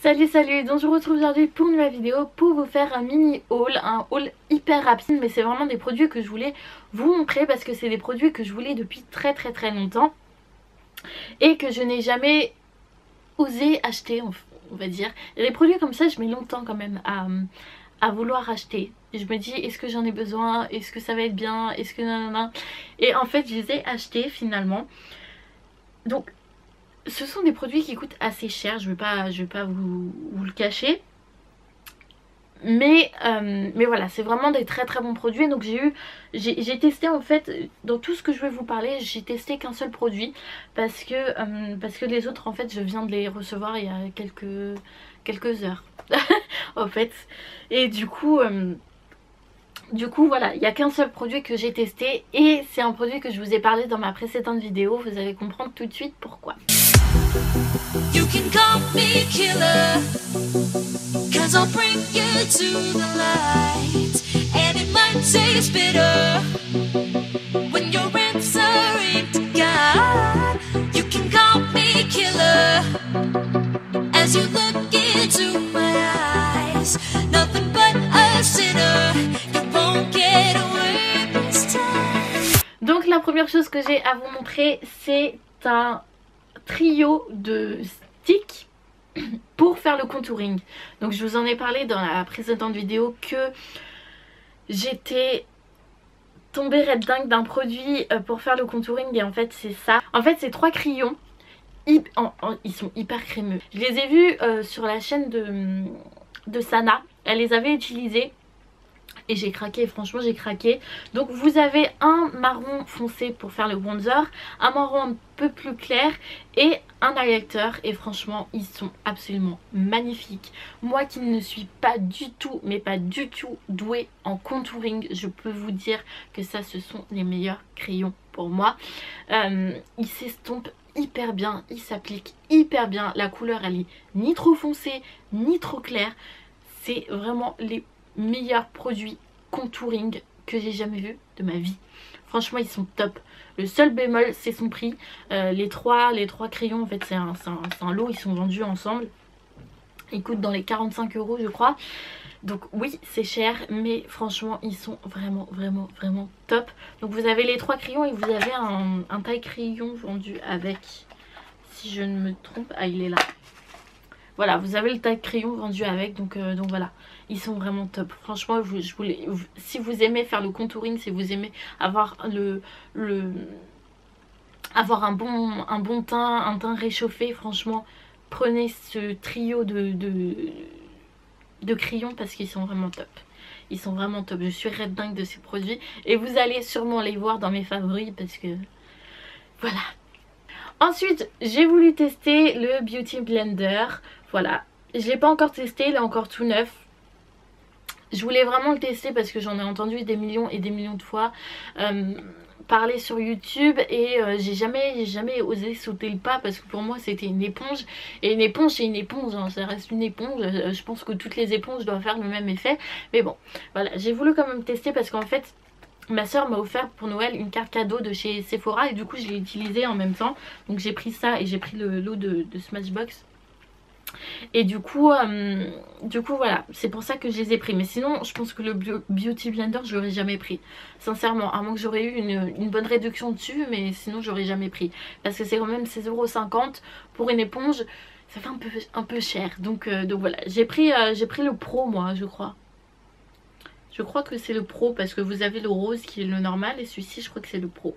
Salut, donc je vous retrouve aujourd'hui pour une nouvelle vidéo pour vous faire un mini haul, un haul hyper rapide, mais c'est vraiment des produits que je voulais vous montrer parce que c'est des produits que je voulais depuis très longtemps et que je n'ai jamais osé acheter, on va dire. Il y a des produits comme ça, je mets longtemps quand même à vouloir acheter. Je me dis est-ce que j'en ai besoin, est-ce que ça va être bien, est-ce que nanana. Et en fait je les ai achetés finalement. Donc ce sont des produits qui coûtent assez cher, je vais pas vous le cacher. Mais voilà, c'est vraiment des très bons produits. Donc j'ai testé en fait, dans tout ce que je vais vous parler, j'ai testé qu'un seul produit. Parce que les autres en fait je viens de les recevoir il y a quelques heures en fait. Et du coup voilà, il n'y a qu'un seul produit que j'ai testé. Et c'est un produit que je vous ai parlé dans ma précédente vidéo. Vous allez comprendre tout de suite pourquoi. You can call me killer, 'cause I'll bring you to the light. And it might taste bitter when you're answering to God. You can call me killer as you look into my eyes. Nothing but a sinner, you won't get away this time. Donc la première chose que j'ai à vous montrer, c'est un trio de sticks pour faire le contouring. Donc je vous en ai parlé dans la précédente vidéo que j'étais tombée red dingue d'un produit pour faire le contouring. Et en fait c'est ça. En fait c'est 3 crayons. Ils sont hyper crémeux. Je les ai vus sur la chaîne de Sana. Elle les avait utilisés. Et j'ai craqué, franchement j'ai craqué. Donc vous avez un marron foncé pour faire le bronzer, un marron un peu plus clair et un highlighter. Et franchement ils sont absolument magnifiques. Moi qui ne suis pas du tout, mais pas du tout douée en contouring, je peux vous dire que ça ce sont les meilleurs crayons pour moi. Ils s'estompent hyper bien, ils s'appliquent hyper bien. La couleur elle est ni trop foncée ni trop claire. C'est vraiment les meilleurs produits contouring que j'ai jamais vu de ma vie. Franchement ils sont top. Le seul bémol c'est son prix. Les trois crayons en fait c'est un lot, ils sont vendus ensemble. Ils coûtent dans les 45 € je crois. Donc oui c'est cher mais franchement ils sont vraiment top. Donc vous avez les 3 crayons et vous avez un taille crayon vendu avec, si je ne me trompe, ah il est là. Voilà, vous avez le taille crayon vendu avec, donc voilà, ils sont vraiment top. Franchement, si vous aimez faire le contouring, si vous aimez avoir avoir un bon teint, un teint réchauffé, franchement, prenez ce trio de crayons parce qu'ils sont vraiment top. Ils sont vraiment top, je suis red dingue de ces produits et vous allez sûrement les voir dans mes favoris parce que voilà. Ensuite, j'ai voulu tester le Beauty Blender. Voilà, je l'ai pas encore testé, il est encore tout neuf. Je voulais vraiment le tester parce que j'en ai entendu des millions et des millions de fois parler sur YouTube. Et j'ai jamais osé sauter le pas parce que pour moi c'était une éponge. Et une éponge c'est une éponge, hein, ça reste une éponge. Je pense que toutes les éponges doivent faire le même effet. Mais bon, voilà, j'ai voulu quand même tester parce qu'en fait ma soeur m'a offert pour Noël une carte cadeau de chez Sephora. Et du coup je l'ai utilisé en même temps. Donc j'ai pris ça et j'ai pris le lot de Smashbox. Et du coup voilà, c'est pour ça que je les ai pris. Mais sinon je pense que le Beauty Blender je l'aurais jamais pris, sincèrement, à moins que j'aurais eu une bonne réduction dessus. Mais sinon j'aurais jamais pris parce que c'est quand même 16,50 € pour une éponge. Ça fait un peu cher. Donc voilà, j'ai pris le pro moi je crois. Je crois que c'est le pro parce que vous avez le rose qui est le normal et celui-ci je crois que c'est le pro,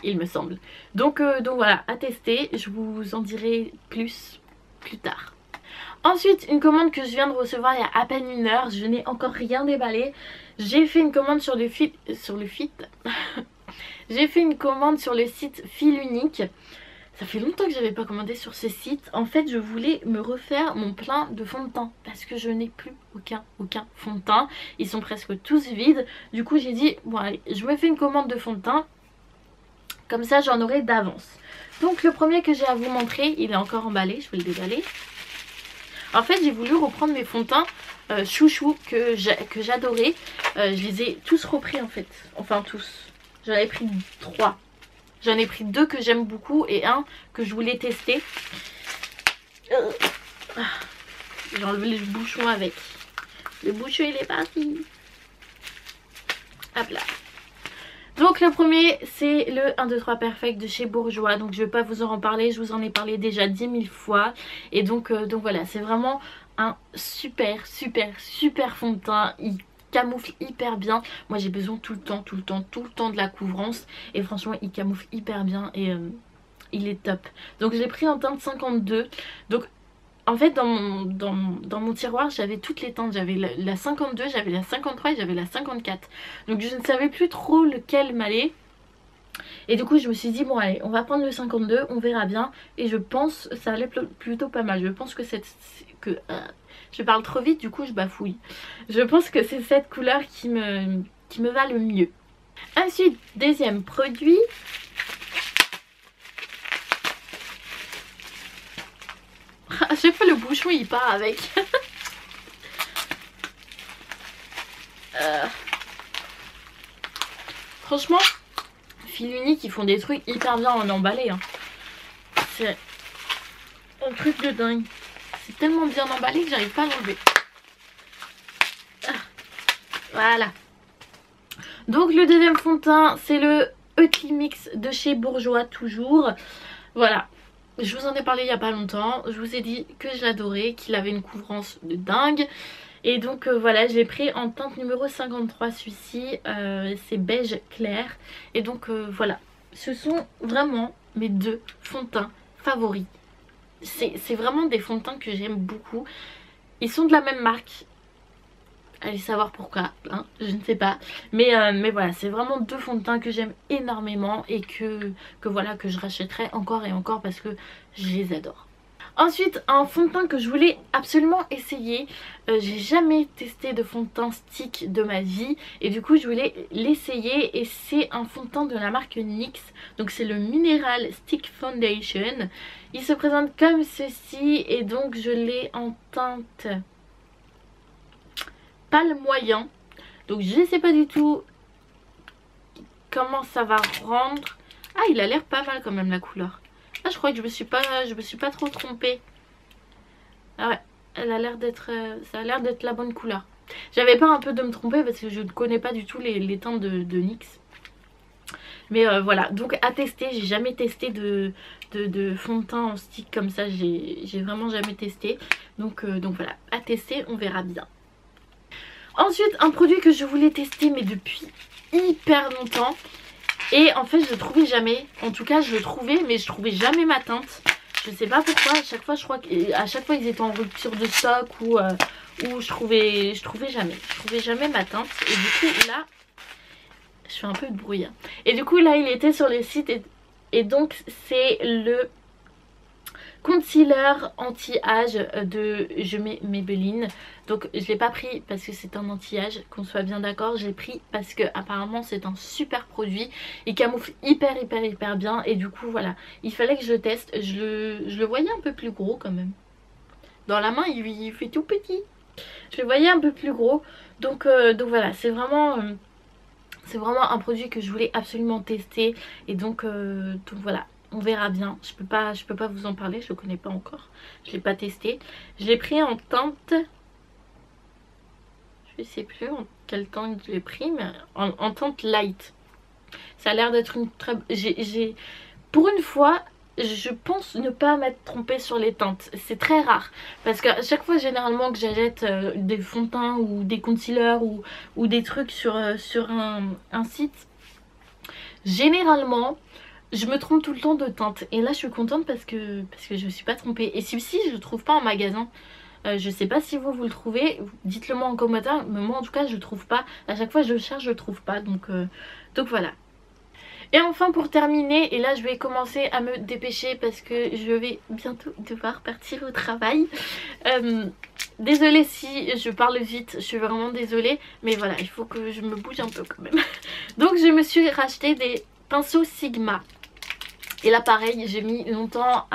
il me semble. Donc voilà, à tester, je vous en dirai plus tard. Ensuite une commande que je viens de recevoir il y a à peine une heure, je n'ai encore rien déballé. J'ai fait une commande sur le site j'ai fait une commande sur le site Fil Unique. Ça fait longtemps que j'avais pas commandé sur ce site. En fait je voulais me refaire mon plein de fond de teint parce que je n'ai plus aucun fond de teint. Ils sont presque tous vides. Du coup j'ai dit bon allez, je me fais une commande de fond de teint, comme ça j'en aurai d'avance. Donc le premier que j'ai à vous montrer, il est encore emballé, je vais le déballer. En fait j'ai voulu reprendre mes fonds de teint chouchou que j'adorais. Je les ai tous repris en fait, enfin tous. J'en avais pris 3. J'en ai pris 2 que j'aime beaucoup et un que je voulais tester. J'ai enlevé le bouchon avec. Le bouchon il est parti. Hop là. Donc le premier c'est le 1, 2, 3 Perfect de chez Bourjois. Donc je vais pas vous en parler, je vous en ai parlé déjà 10 000 fois. Et donc voilà, c'est vraiment un super fond de teint. Il camoufle hyper bien. Moi j'ai besoin tout le temps de la couvrance. Et franchement il camoufle hyper bien et il est top. Donc je l'ai pris en teinte 52. Donc en fait dans mon tiroir j'avais toutes les teintes. J'avais la 52, j'avais la 53 et j'avais la 54. Donc je ne savais plus trop lequel m'allait. Et du coup je me suis dit bon allez on va prendre le 52, on verra bien. Et je pense ça allait plutôt pas mal. Je pense que je parle trop vite du coup je bafouille. Je pense que c'est cette couleur qui me va le mieux. Ensuite deuxième produit. À chaque fois le bouchon il part avec. Franchement, fil unique ils font des trucs hyper bien en emballé. Hein. C'est un truc de dingue. C'est tellement bien emballé que j'arrive pas à l'enlever. Voilà. Donc le deuxième fond de teint c'est le Hotly Mix de chez Bourjois toujours. Voilà. Je vous en ai parlé il n'y a pas longtemps, je vous ai dit que je l'adorais, qu'il avait une couvrance de dingue. Et donc voilà, je l'ai pris en teinte numéro 53 celui-ci, c'est beige clair. Et donc voilà, ce sont vraiment mes deux fonds de teint favoris. C'est vraiment des fonds de teint que j'aime beaucoup. Ils sont de la même marque. Allez savoir pourquoi, hein, je ne sais pas. Mais voilà, c'est vraiment deux fonds de teint que j'aime énormément et que voilà, que je rachèterai encore et encore parce que je les adore. Ensuite, un fond de teint que je voulais absolument essayer. J'ai jamais testé de fond de teint stick de ma vie. Et du coup, je voulais l'essayer. Et c'est un fond de teint de la marque NYX. Donc c'est le Mineral Stick Foundation. Il se présente comme ceci. Et donc je l'ai en teinte pâle moyen. Donc je ne sais pas du tout comment ça va rendre. Ah, il a l'air pas mal quand même la couleur. Ah, je crois que je me suis pas trop trompée. Ah ouais, elle a l'air d'être ça a l'air d'être la bonne couleur. J'avais peur un peu de me tromper parce que je ne connais pas du tout les teintes de NYX. Mais voilà, donc à tester, j'ai jamais testé de fond de teint en stick comme ça, j'ai vraiment jamais testé. Donc voilà, à tester, on verra bien. Ensuite, un produit que je voulais tester mais depuis hyper longtemps. Et en fait je le trouvais jamais. En tout cas je le trouvais mais je trouvais jamais ma teinte. Je sais pas pourquoi. À chaque fois je crois qu'à chaque fois ils étaient en rupture de stock ou je trouvais jamais. Je trouvais jamais ma teinte. Et du coup là, je fais un peu de bruit. Hein. Et du coup là il était sur les sites et donc c'est le concealer anti-âge de Je mets Maybelline. Donc je l'ai pas pris parce que c'est un anti-âge, qu'on soit bien d'accord. Je l'ai pris parce que apparemment c'est un super produit. Il camoufle hyper bien. Et du coup voilà, il fallait que je le teste. Je le voyais un peu plus gros quand même. Dans la main il fait tout petit. Je le voyais un peu plus gros. Donc voilà, c'est vraiment un produit que je voulais absolument tester. Et donc voilà. On verra bien, je peux pas vous en parler, je le connais pas encore, je l'ai pas testé. Je l'ai pris en teinte, je sais plus en quelle teinte je l'ai pris, mais en teinte light. Ça a l'air d'être une très... Pour une fois, je pense ne pas m'être trompée sur les teintes. C'est très rare, parce qu'à chaque fois généralement que j'achète des fonds de teint ou des concealers ou des trucs sur un site, généralement... je me trompe tout le temps de teinte. Et là je suis contente parce que je me suis pas trompée. Et si je le trouve pas en magasin. Je sais pas si vous le trouvez. Dites-le moi en commentaire. Mais moi en tout cas je le trouve pas. À chaque fois je le cherche, je le trouve pas. Donc voilà. Et enfin pour terminer, et là je vais commencer à me dépêcher parce que je vais bientôt devoir partir au travail. Désolée si je parle vite, je suis vraiment désolée. Mais voilà, il faut que je me bouge un peu quand même. Donc je me suis racheté des pinceaux Sigma. Et là pareil, j'ai mis longtemps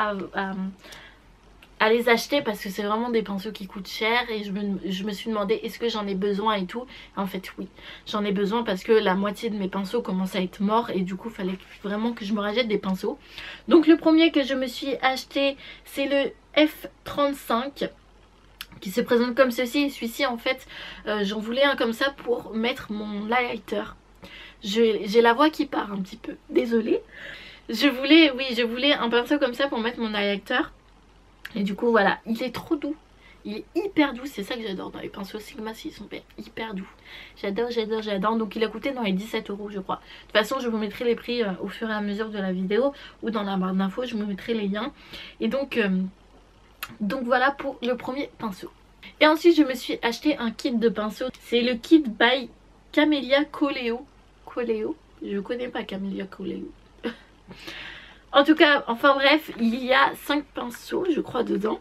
à les acheter parce que c'est vraiment des pinceaux qui coûtent cher. Et je me suis demandé est-ce que j'en ai besoin et tout. Et en fait oui, j'en ai besoin parce que la moitié de mes pinceaux commencent à être morts. Et du coup il fallait vraiment que je me rachète des pinceaux. Donc le premier que je me suis acheté c'est le F35. qui se présente comme ceci. Et celui-ci en fait j'en voulais un comme ça pour mettre mon highlighter. J'ai la voix qui part un petit peu, désolée. Je voulais un pinceau comme ça pour mettre mon highlighter. Et du coup voilà, il est trop doux. Il est hyper doux, c'est ça que j'adore dans les pinceaux Sigma, ils sont hyper doux. J'adore, j'adore, j'adore. Donc il a coûté dans les 17 € je crois. De toute façon je vous mettrai les prix au fur et à mesure de la vidéo, ou dans la barre d'infos je vous mettrai les liens. Et donc voilà pour le premier pinceau. Et ensuite je me suis acheté un kit de pinceaux. C'est le kit by Camélia Coléo. Coléo, je connais pas Camélia Coléo. En tout cas, enfin bref, il y a 5 pinceaux je crois dedans.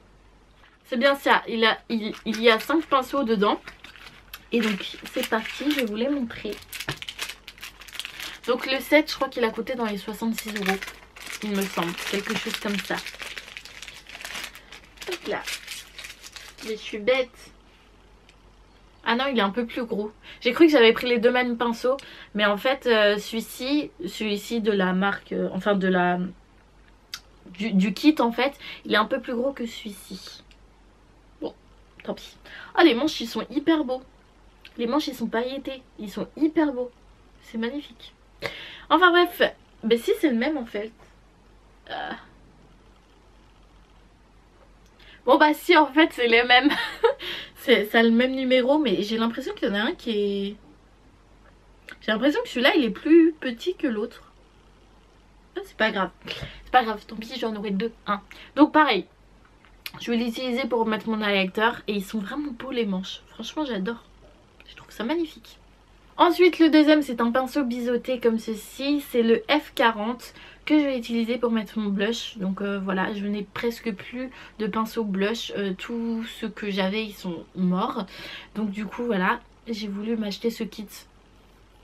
C'est bien ça, il y a 5 pinceaux dedans. Et donc c'est parti, je vais vous les montrer. Donc le set, je crois qu'il a coûté dans les 66 €, il me semble, quelque chose comme ça. Hop là. Mais je suis bête. Ah non, il est un peu plus gros. J'ai cru que j'avais pris les deux mêmes pinceaux. Mais en fait, celui-ci de la marque, enfin de la du kit en fait, il est un peu plus gros que celui-ci. Bon, tant pis. Ah, les manches, ils sont hyper beaux. Les manches, ils sont pailletés. Ils sont hyper beaux. C'est magnifique. Enfin bref, ben si c'est le même en fait. Bon bah si en fait c'est les mêmes. Ça a le même numéro, mais j'ai l'impression qu'il y en a un qui est... J'ai l'impression que celui-là il est plus petit que l'autre. Ah, c'est pas grave. C'est pas grave, tant pis, j'en aurai deux. Donc pareil, je vais l'utiliser pour mettre mon highlighter. Et ils sont vraiment beaux les manches. Franchement j'adore. Je trouve ça magnifique. Ensuite le deuxième c'est un pinceau biseauté comme ceci. C'est le F40 que je vais utiliser pour mettre mon blush. Donc voilà, je n'ai presque plus de pinceau blush. Tous ceux que j'avais ils sont morts. Donc du coup voilà, j'ai voulu m'acheter ce kit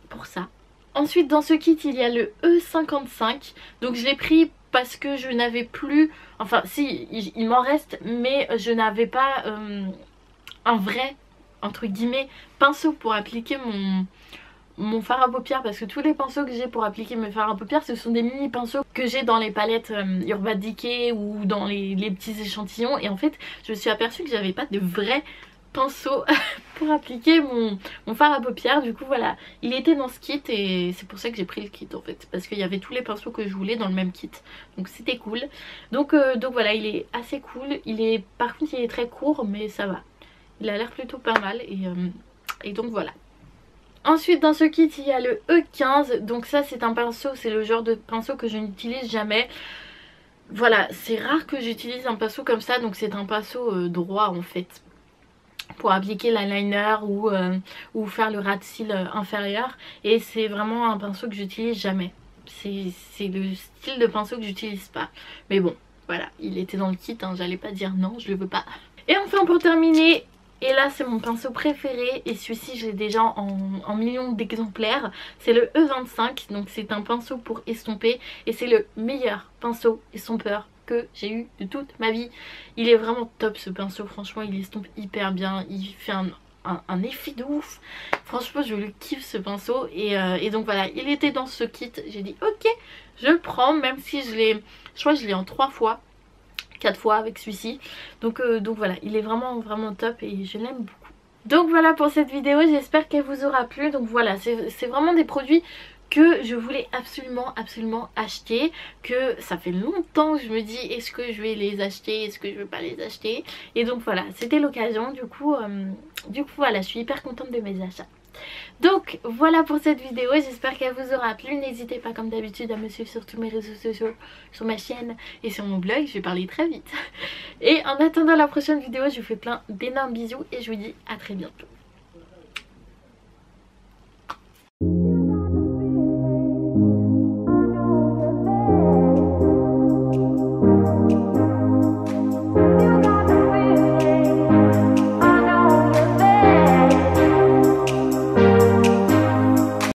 pour ça. Ensuite dans ce kit il y a le E55. Donc je l'ai pris parce que je n'avais plus... Enfin si, il m'en reste, mais je n'avais pas un vrai, entre guillemets, pinceau pour appliquer mon fard à paupières, parce que tous les pinceaux que j'ai pour appliquer mes fards à paupières ce sont des mini pinceaux que j'ai dans les palettes Urban Decay ou dans les petits échantillons. Et en fait je me suis aperçue que j'avais pas de vrais pinceaux pour appliquer mon fard à paupières. Du coup voilà, il était dans ce kit et c'est pour ça que j'ai pris le kit en fait, parce qu'il y avait tous les pinceaux que je voulais dans le même kit, donc c'était cool. Donc voilà, il est assez cool. Par contre il est très court mais ça va, il a l'air plutôt pas mal. Et donc voilà. Ensuite dans ce kit il y a le E15. Donc ça c'est un pinceau, c'est le genre de pinceau que je n'utilise jamais. Voilà, c'est rare que j'utilise un pinceau comme ça. Donc c'est un pinceau droit en fait, pour appliquer l'eyeliner ou faire le ras de cils inférieur. Et c'est vraiment un pinceau que j'utilise jamais. C'est le style de pinceau que j'utilise pas. Mais bon, voilà, il était dans le kit, j'allais pas dire non, je le veux pas. Et enfin pour terminer... Et là c'est mon pinceau préféré et celui-ci je l'ai déjà en millions d'exemplaires. C'est le E25, donc c'est un pinceau pour estomper. Et c'est le meilleur pinceau estompeur que j'ai eu de toute ma vie. Il est vraiment top ce pinceau, franchement il estompe hyper bien. Il fait un effet de ouf. Franchement je le kiffe ce pinceau. Et donc voilà, il était dans ce kit. J'ai dit ok, je le prends, même si je crois que je l'ai en 3 fois. 4 fois avec celui-ci. Donc voilà, il est vraiment vraiment top et je l'aime beaucoup. Donc voilà pour cette vidéo, j'espère qu'elle vous aura plu. Donc voilà, c'est vraiment des produits que je voulais absolument acheter, que ça fait longtemps que je me dis est-ce que je vais les acheter, est-ce que je vais pas les acheter. Et donc voilà, c'était l'occasion. Du coup voilà, je suis hyper contente de mes achats. Donc voilà pour cette vidéo, j'espère qu'elle vous aura plu. N'hésitez pas comme d'habitude à me suivre sur tous mes réseaux sociaux, sur ma chaîne et sur mon blog, je vais parler très vite. Et en attendant la prochaine vidéo, je vous fais plein d'énormes bisous et je vous dis à très bientôt.